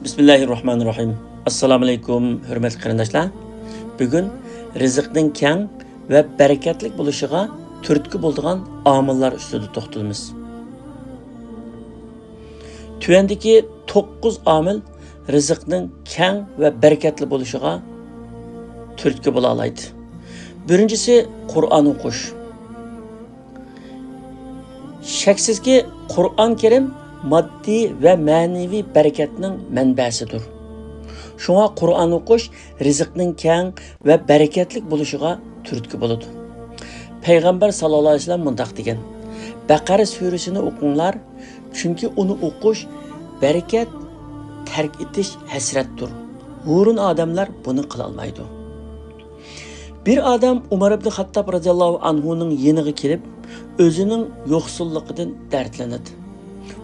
Bismillahirrahmanirrahim. Assalamu alaykum, hurmatli qarindoshlar. Bugun rizqning keng va barakatli bo'lishiga turtki bo'ladigan omillar ustida to'xtalamiz. Tuvandagi 9 omil rizqning keng va barakatli bo'lishiga turtki bo'la oladi. Birinchisi Qur'on o'qish. Shaksizki Qur'on Karim maddi ve manevi bereketinin mənbəsidir. Şuna Qur'an oxuş rizqning keng ve bereketlik buluşuğa türtki buludu. Peygamber sallallahu aleyhi ve sellem mundaq degan: Baqara suresini oqunglar, çünkü onu oxuş bereket terk etiş hasrettir. Hurun adamlar bunu qılalmaydı. Bir adam Umar ibn Hattab radıyallahu anhu'nun yeniği kelib, özünün yoxsulluğundan dertlenedi.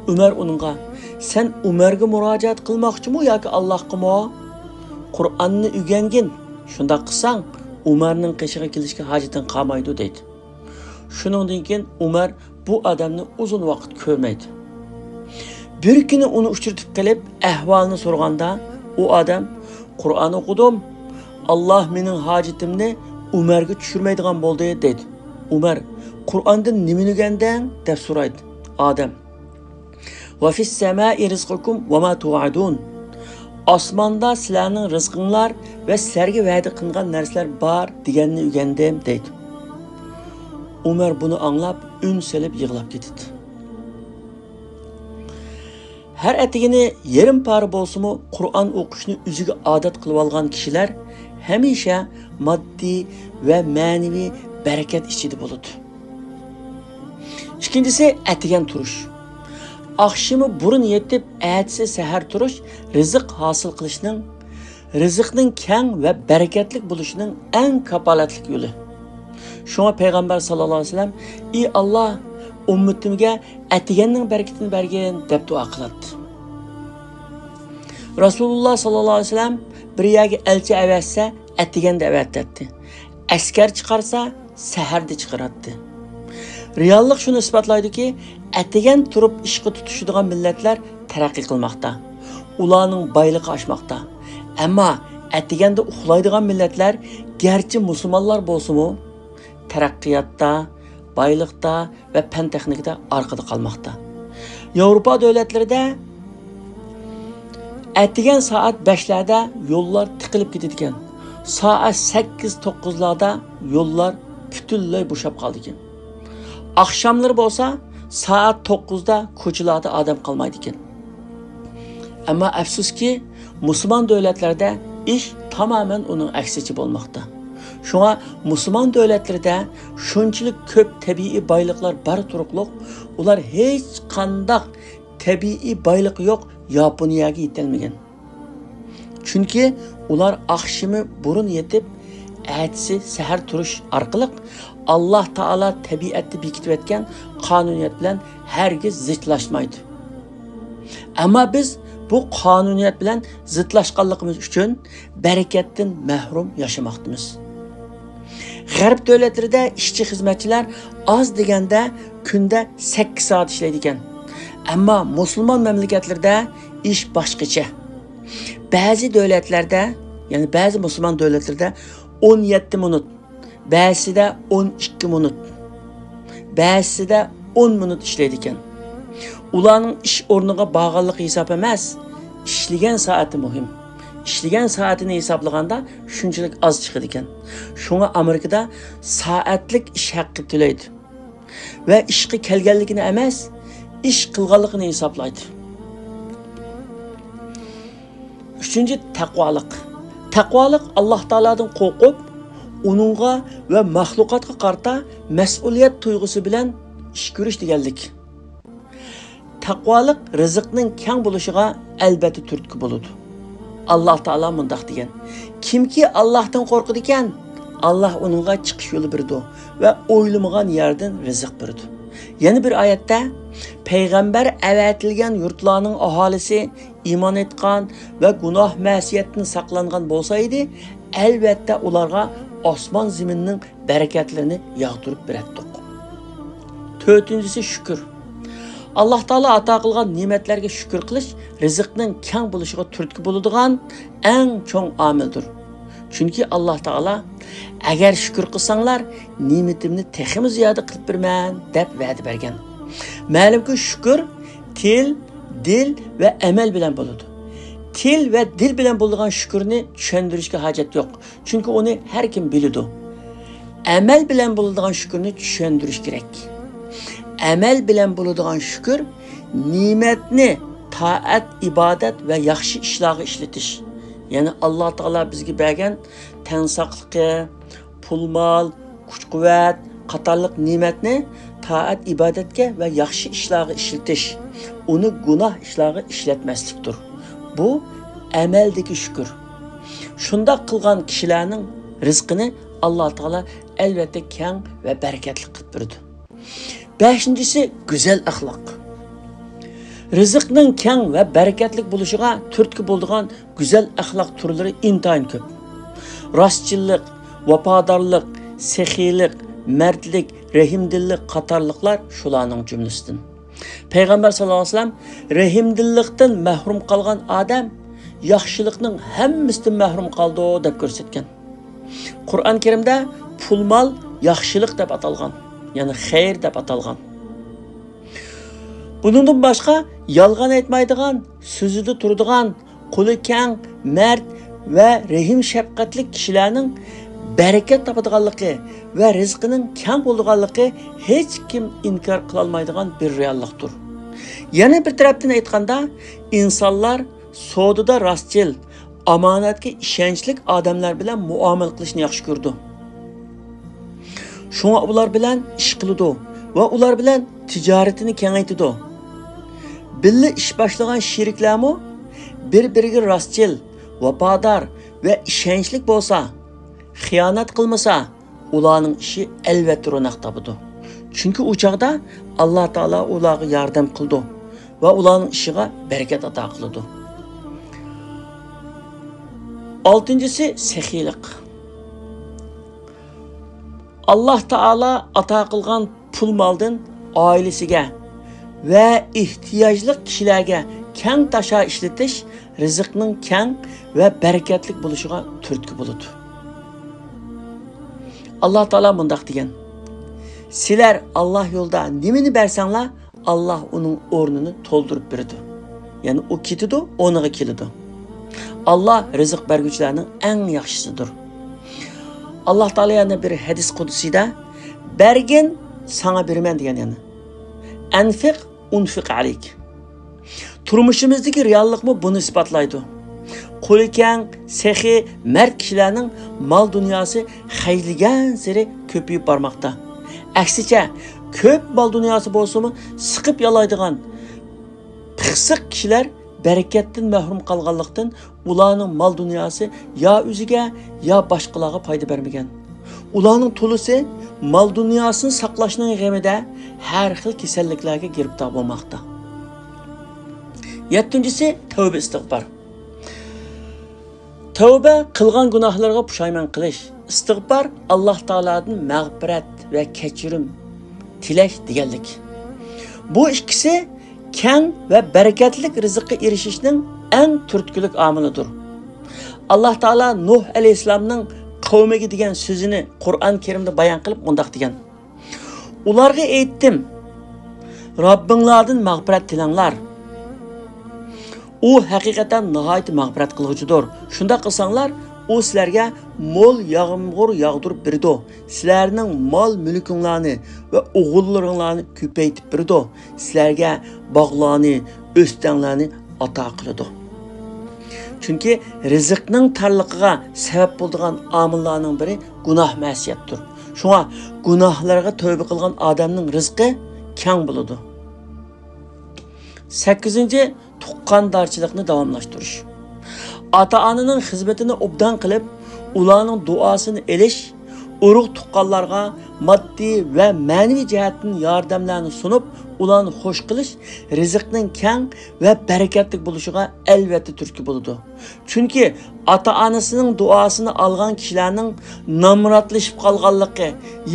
Ömer onunğa, sen Ömer'e müracaat qılmaqçımı yoki Allah'a mı? Qur'onni ügengin, şunda qılsan, Ömer'nin qışığa kelishga hacetin qalmaydı deydi. Şunundan keyin Ömer bu adamni uzun vaqt ko'rmaydi. Bir kuni uni uchirtib kelib, ahvolini so'raganda, o adam, Qur'on o'qidim, Allah mening hacetimni Ömer'ge tushirmaydigan bo'ldi deydi. Ömer, Qur'ondan nimani o'rganding deb so'raydi. Adam, ve fis semai rizqukum ve ma tu'adun. Osmanda sizlarning rizqinglar ve sizlarga va'da qilingan narsalar bor deganni o'rgandim deydi. Umar bunu anlab, ün selib yig'lab ketdi. Her etigini yarım pari bo'lsa-mu Qur'on o'qishni o'ziga odat qilib olgan kishilar hamisha moddiy ve manevi barakat ichida bo'ladi. İkincisi etigen turuş. Akşamı burun yetip ertesi seher turuş rizq hasıl qilishning, rizqning keng ve bereketlik buluşunun en kapalatlik yolu. Şuna Peygamber sallallahu aleyhi ve sellem, "Ey Allah, ümmetimge etigenning bereketini bergin" deb dua qiladi. Rasulullah sallallahu aleyhi ve sellem bir yerga elçi evatsa etigen de evatdi. Askar chiqarsa seherda chiqaradi. Reallik şunu ispatlaydı ki, etigen turup işqi tutuşuduğun milletler terakki qilmoqda. Ularning bayligi oshmoqda. Ama etigende uxlaydigan milletler, gerçi musulmonlar bo'lsa-mu, taraqqiyotda, baylıqda ve pen texnikada arkada qalmoqda. Avrupa devletlerinde etigen saat 5'lerde yollar tıkılıp gidiyorken, saat 8-9'larda yollar bütünlüğü boşap qaldı. Akşamları bolsa saat 9'da ko'chalarda adam qalmaydi ekan. Ama afsuski Müslüman devletlerde iş tamamen onun aksiçi bo'lmoqda. Şuna Müslüman devletlerde şunçilik köp tabiiy baylıklar bar turuqliq, ular hech qandaq tabiiy baylık yok Yaponiyaga yetelmagan. Çünkü ular akşamı burun yetip ertesi seher turuş arqılıq Allah Taala tabiatni bekitib etgan qonuniyat bilan hergiz zidlashmaydi. Ama biz bu qonuniyat bilan zidlashganligimiz uchun barakatdan mahrum yashamoqdamiz. G'arb davlatlarida ishchi xizmatchilar oz deganda kunda 8 soat ishlaydi ekan. Ammo musulmon mamlakatlarda ish boshqacha. Ba'zi davlatlarda, ya'ni ba'zi musulmon davlatlarda 17 minut, ba'zida 12 minut, ba'zida 10 minut ishlaydi ekan. Ularning ish o'rniga bog'liq hisob emas, ishlagan soati muhim. Ishlagan soatini hisoblaganda shunchalik oz chiqadi ekan. Shunga Amerikada soatlik ish haqqi to'laydi va ishga kelganligini emas, ish qilganligini hisoblaydi. Üçüncü taqvolik. Taqvolik Allah Taaladan qo'rqib, onunğa ve mahlukatga qarta mas'uliyat tuyg'usi bilan ish ko'rish deganlik. Taqvolik rizqning keng bo'lishiga albatta turtki bo'ladi. Allah Taala mundaq degan: Kimki Allohdan qo'rqidi ekan, Allah onunğa chiqish yo'li berdi ve o'ylamagan yerdan rizq berdi. Yana bir oyatda Peygamber avatilgan yurtlarning aholisi iman etgan ve günah ma'siyatdan saqlangan bo'lsaydi, albatta ularga osmon zaminning barakatlarini yağdırıp beradi. Dördüncüsü şükür. Allah Taala ata qilgan ne'matlarga shukr qilish rizqning keng bo'lishiga turtki bo'ladigan eng cho'ng omildir. Chunki Alloh Taala agar shukr qilsanglar, ne'matimni texmi ziyoda qilib berman deb va'da bergan. Ma'lumki shukr til, dil va amal bilan bo'ladi. Til va dil bilan bo'lgan shukrni tushuntirishga hojat yo'q. Chunki uni har kim biladi. Amal bilan bo'ladigan shukrni tushuntirish kerak. Amal bilan bo'ladigan shukr ne'matni taat, ibodat va yaxshi ishlarga ishlatish. Ya'ni Alloh taolo bizga bergan tan saqligi, pul mol, kuch-quvvat qatorliq ne'matni taat, ibodatga va yaxshi ishlarga ishlatish. Uni gunoh ishlarga ishlatmaslikdir. Bu amaldagi shukr. Shunda qilgan kishilarning rizqini Alloh taolo albatta keng va barakatli qilib berdi. 5-si go'zal axloq. Rizqning keng va barakatli bo'lishiga turtki bo'ladigan go'zal axloq turlari intayin ko'p. Rostchilik, vafodorlik, sexiylik, mardlik, rahimdillik qatorliqlar shularning jumlasidan. Payg'ambar sallallohu alayhi vasallam rahimdillikdan mahrum qolgan odam yaxshilikning hammasidan mahrum qoldi deb ko'rsatgan. Qur'on Karimda pul mol yaxshilik deb atalgan, ya'ni xayr deb atalgan. Bundan boshqa yolg'on aytmaydigan, so'zida turadigan, qo'li keng, mard va rahim shafqatli kishilarning barakat topadiganligi va rizqining keng bo'lganligi hech kim inkor qila olmaydigan bir reallikdir. Yana bir tarafdan aytganda, insonlar sodada rostchil, omonatga ishonchli odamlar bilan muomala qilishni yaxshi ko'rdi. Shunga ular bilan ish qiladi va ular bilan tijoratini kengaytirdi. Billa ish boshlagan sheriklarmi bir-biriga rostchil, vafodor va ishonchli bo'lsa, xiyonat qilmasa, ularning ishi albatta ro'naq topadi. Chunki u chaqda Alloh taolo ularga yordam qildi va ularning ishiga barakat ato qildi. 6-si saxiylik. Alloh taolo ato qilgan pul moldan oilasiga va ehtiyojli kishilarga keng tasha ishlatish rizqning keng va barakatli bo'lishiga turtki bo'ladi. Alloh taolo mundaq degan: "Sizlar Alloh yo'lida nimani bersanglar, Alloh uning o'rnini to'ldirib beradi." Ya'ni u ketidi, o'rniga keladi. Allah rizq berguvchilarning eng yaxshisidir. Alloh taolo yana bir hadis qudusida bergin sana berman degan yani. Anfiq unfiq alayk. Turmushimizdagi reallikmi buni isbotlaydi. Qo'li keng, sehi, mard kishilarning mol dunyosi xayligan sari ko'payib bormoqda. Aksicha, ko'p mol dunyosi bo'lsa-mu, siqib yalaydigan pixsiq kishilar barakatdan mahrum qolganlikdan ularning mol dunyosi yo o'ziga yo boshqalarga foyda bermagan. Ularning to'lisi mol dunyosini saqlashning g'amida har xil kasalliklarga giribdor bo'lmoqda. 7-si tavba istig'for. Tavba qilgan gunohlarga pushaymon qilish. Istig'for Alloh taoladan mag'firat va kechirim tilash deganlik. Bu ikkisi keng va barakatli rizqqa erishishning eng turtkilik omilidir. Alloh taolo Nuh alayhisalomning qavmiga degan so'zini Qur'on Karimda bayon qilib mundaq degan: "Ularga aytdim, Robbinglardan mag'firat tilanglar. U haqiqatan nihoyat mag'firat qiluvchidir. Shunda qilsanglar, u sizlarga mo'l yağmur yağdırıp berdi. Sizlarning mol mulkinglarni va o'g'illaringlarni ko'paytib berdi. Sizlarga bog'larni, o'stanglarni ato qiladi." Chunki rizqning tarliqiga sabab bo'lgan omillarning biri gunoh ma'siyatdir. Shunga gunohlarga tövbe qilgan odamning rizqi keng bo'ladi. 8-chi tuqqandorchilikni davomlashtirish. Ota-onaning xizmatini obdan qilib, ularning duosini elish, urug' tuqqanlarga moddiy va ma'naviy jihatdan yordamlarni sunib, ularni xush qilish rizqning keng va barakatli bo'lishiga albatta turtki bo'ladi. Chunki ota-onasining duosini olgan kishilarning nomratlashib qolganligi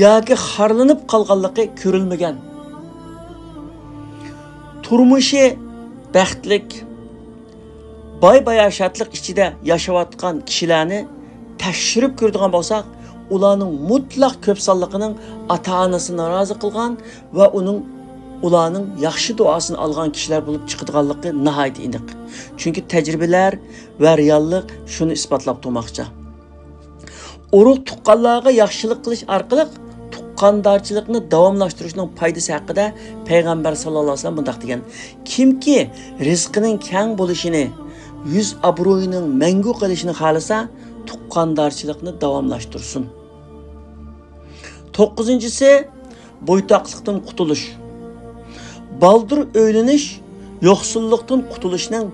yoki xorlanib qolganligi ko'rilmagan. turmushi baxtlik, boy-bayashatlik ichida yashayotgan kishilarni tekshirib ko'radigan bo'lsak, ularning mutlaq ko'p sonliqining ota-onasini rozi qilgan va ularning yaxshi duosini olgan kishilar bo'lib chiqadiganligi nihoyat aniq. Chunki tajribalar va reallik shuni isbotlab turmoqcha. Urug' tuqqanlarga yaxshilik qilish orqali tuqqandarchilikni davomlashtirishning foydasi haqida payg'ambar sallallohu alayhi vasallam bunday degan: kimki rizqining keng bo'lishini, yuz obro'yining mangu qilishini xohlasa, tuqqandarchilikni davomlashtirsin. 9-inchisi bo'ytoqlikdan qutulish. Baldır öyleniş, yoxsulluqdan qutuluşning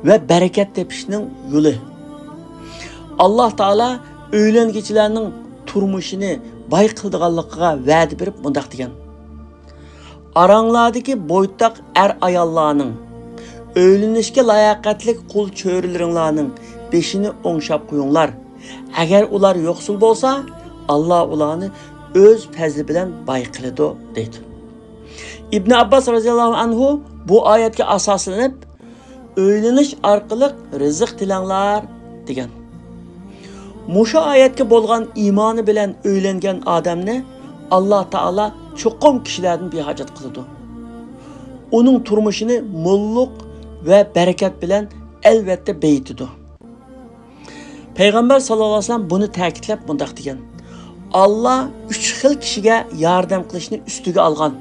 ve bereket tepishning yo'li. Allah Taala öğlengichilarning turmushini boy qildiganligiga va'da berib bunday degan: Aranglardagi bo'ytoq ayollarning, öğlenishga layoqatli qul cho'rilaringlarning beshini o'ngshab qo'yinglar. Agar ular yo'qsul bo'lsa, Allah ularni o'z fazli bilan boy qiladi deydi. İbn Abbas radhiyallohu anhu bu oyatga asoslanib, o'ylanish orqali rizq tilanglar degan. Mushu oyatga bo'lgan iymoni bilan o'ylangan odamni Alloh taolo cho'qim kishilardan behojat qiladi. Uning turmushini mo'lliq va barakat bilan albatta beyitidi. Payg'ambar sallallohu alayhi vasallam buni ta'kidlab bunday degan: Allah 3 xil kishiga yordam qilishni ustiga olgan.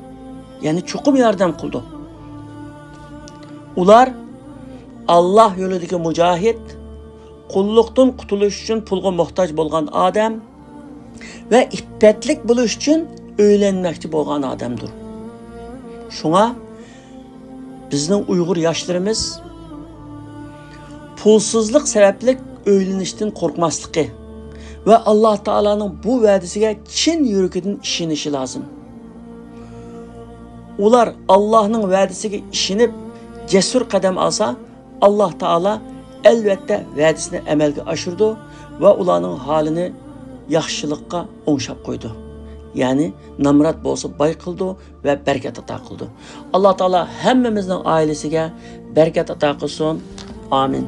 Yani çokum yardım kıldı. Ular Allah yolundaki mücahit, kulluktan qutuluş için pulga muhtaç bolgan adam ve iffetlik buluş için öğlenmekçi bolgan adamdır. Şuna bizning Uyghur yaşlarımız pulsuzluk sebeplik öğlenişten korkmaslığı ve Allah Taala'nın bu vədisiga chin yürəkdən işinişi lazım. Ular Allah'ın vədisiga işinib cesur qadam alsa, Allah Taala elbette vədisini əməlga aşırdı ve ularning halini yaxşılıqqa o'ngshab qo'ydi. Yani namrat bo'lsa boy qildi ve berkat ato qildi. Allah Taala hammamizning oilasiga berkat ato qilsin. Amin.